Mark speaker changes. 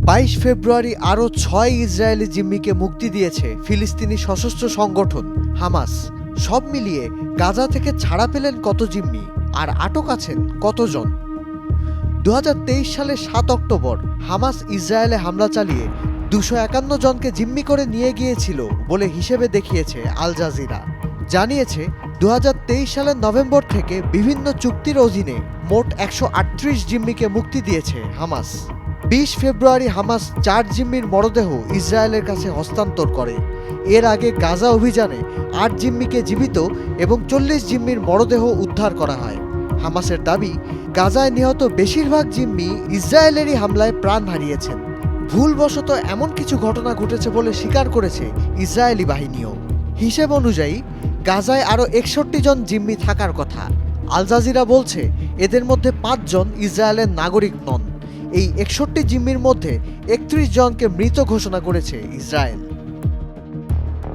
Speaker 1: 22 ফেব্রুয়ারি আরও 6 ইসরায়েলি জিম্মিকে মুক্তি দিয়েছে ফিলিস্তিনি সশস্ত্র সংগঠন হামাস। সব মিলিয়ে গাজা থেকে ছাড়া পেলেন কত জিম্মি, আর আটক আছেন কতজন? 2023 সালের 7 অক্টোবর হামাস ইসরায়েলে হামলা চালিয়ে 251 জনকে জিম্মি করে নিয়ে গিয়েছিল বলে হিসেবে দেখিয়েছে আল জাজিরা। জানিয়েছে 2023 সালের নভেম্বর থেকে বিভিন্ন চুক্তির অধীনে মোট 138 জিম্মিকে মুক্তি দিয়েছে হামাস। 20 ফেব্রুয়ারি হামাস 4 জিম্মির মরদেহ ইসরায়েলের কাছে হস্তান্তর করে। এর আগে গাজা অভিযানে 8 জিম্মিকে জীবিত এবং 40 জিম্মির মরদেহ উদ্ধার করা হয়। হামাসের দাবি, গাজায় নিহত বেশিরভাগ জিম্মি ইসরায়েলেরই হামলায় প্রাণ হারিয়েছেন। ভুলবশত এমন কিছু ঘটনা ঘটেছে বলে স্বীকার করেছে ইসরায়েলি বাহিনীও। হিসেব অনুযায়ী গাজায় আরও 61 জন জিম্মি থাকার কথা। আল জাজিরা বলছে এদের মধ্যে 5 জন ইসরায়েলের নাগরিক নন। এই 61 জিম্মির মধ্যে 31 জনকে মৃত ঘোষণা করেছে ইসরায়েল।